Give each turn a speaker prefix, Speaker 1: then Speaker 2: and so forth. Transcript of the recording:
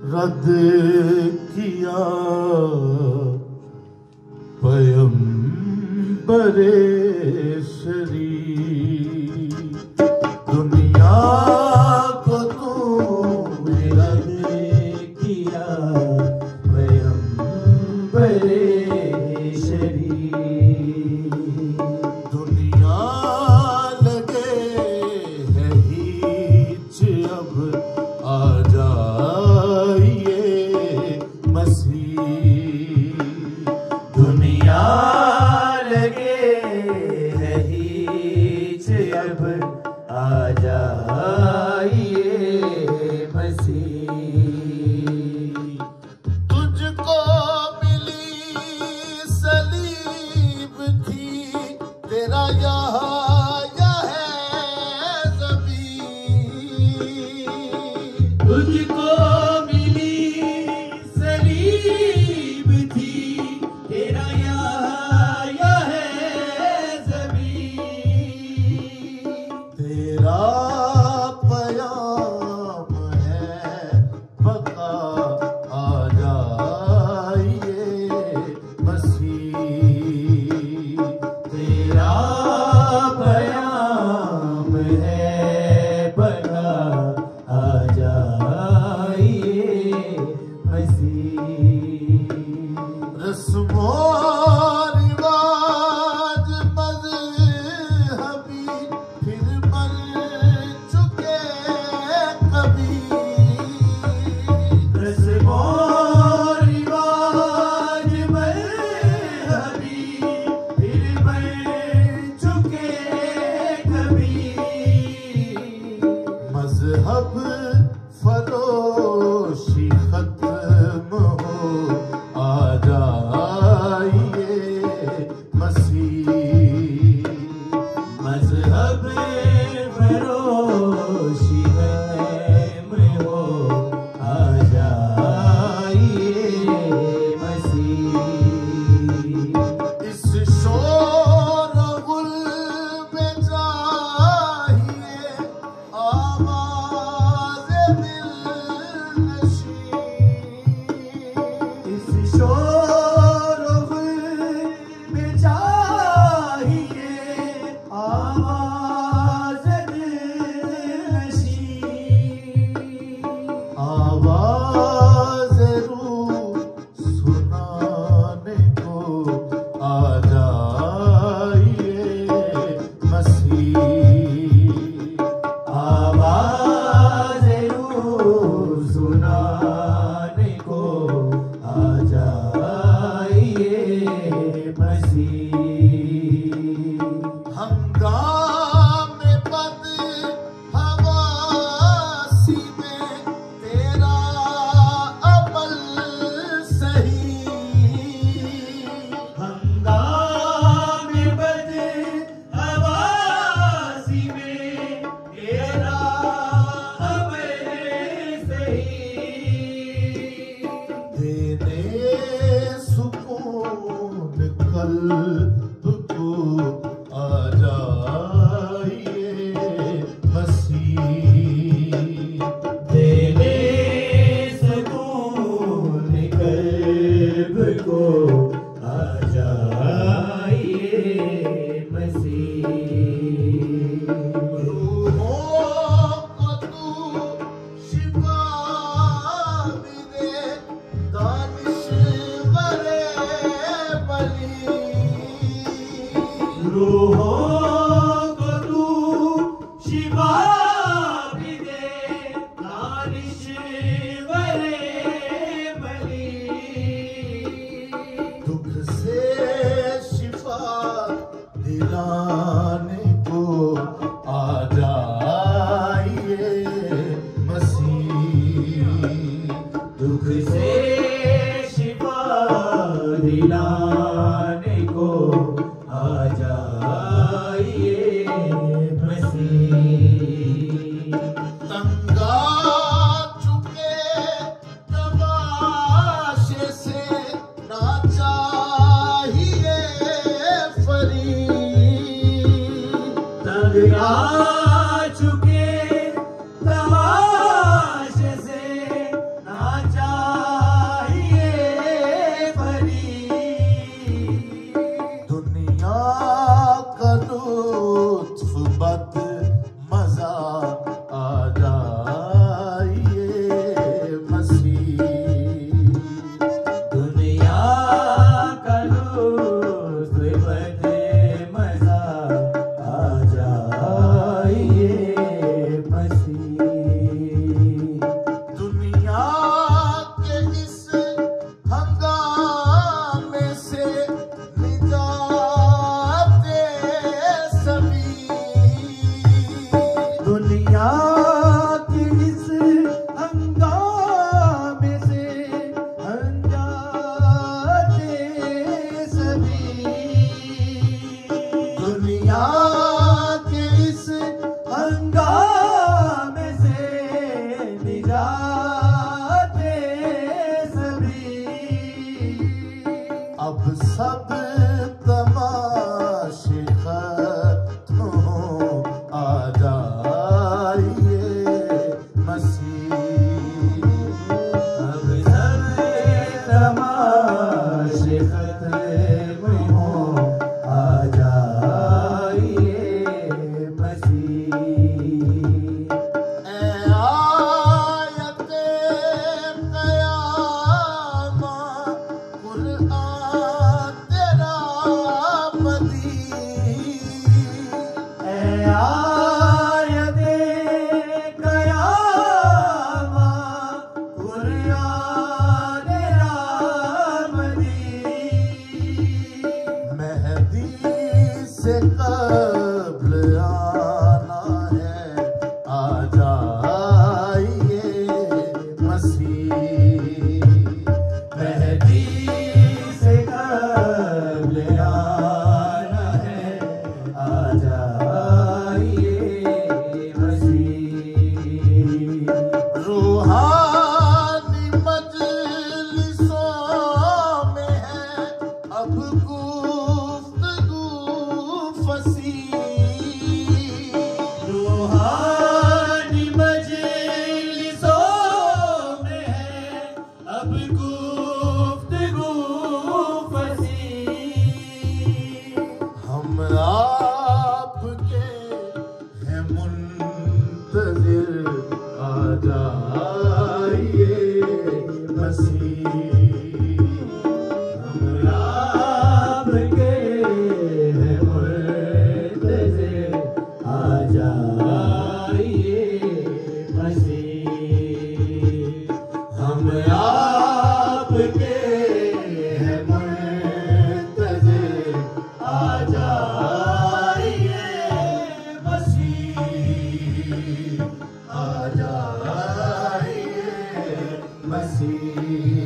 Speaker 1: रद्द किया पैगंबरे शरीफ। दुनिया को तूने रद्द किया पैगंबरे शरीफ। दुनिया लगे है हीच अब आ जाइए मसीह। दुनिया लगे है हीच अब आ जाइए मसीह। तुझको मिली सलीब थी तेरा यहाँ है ज़मीन। तुझको मिली सलीब थी तेरा यहाँ है ज़मीन। तेरा पयाम है बका आ जाइए मसीह। तेरा पयाम है बका आ जाइए मसीह। रस्मो रिवाज मज़हबी फिर मर चुके कभी। रस्मो रिवाज मज़हबी फिर मर चुके कभी। मज़हब फरोशी खत्म हो आ जाइए मसीह। मज़हब फरोशी खत्म हो आ जाइए मसीह। इस शोर गुल में चाहिए आवाज़ दिलनशी। इस शोर गुल में चाहिए आवाज़ दिलनशी। आवाज़ रूह सुनाने को आ जाइए मसीह। आवाज़ रूह सुनाने को आ जाइए मसीह। हंगामे बद हवासी में तेरा अमल सही। हंगामे बद हवासी में तेरा अमल सही। देने सुकून कल्ब को आ जाइए मसीह। देने सुकून कल्ब को आ जाइए मसीह। रूहों को तू शिफा भी दे दानिश्वरे बली। रूहों को तू शिफा भी दे दानिश्वरे बली। दुख से शिफा दिलाने को आ जाइए मसीह। दुख से शिफा दिलाने को आ जाइए मसीह। तंगा चुके तमाशे से ना चाहिए फरीद। तंगा चुके तमाशे से ना अब गुफ्तगू फसी हम आपके हैं मुंतज़िर आ जाइए मसीह हम आपके हैं मुंतज़िर आ जाइए मसीह हम आपके हैं मुंतज़िर आ जाइए मसीह आ जाइए मसीह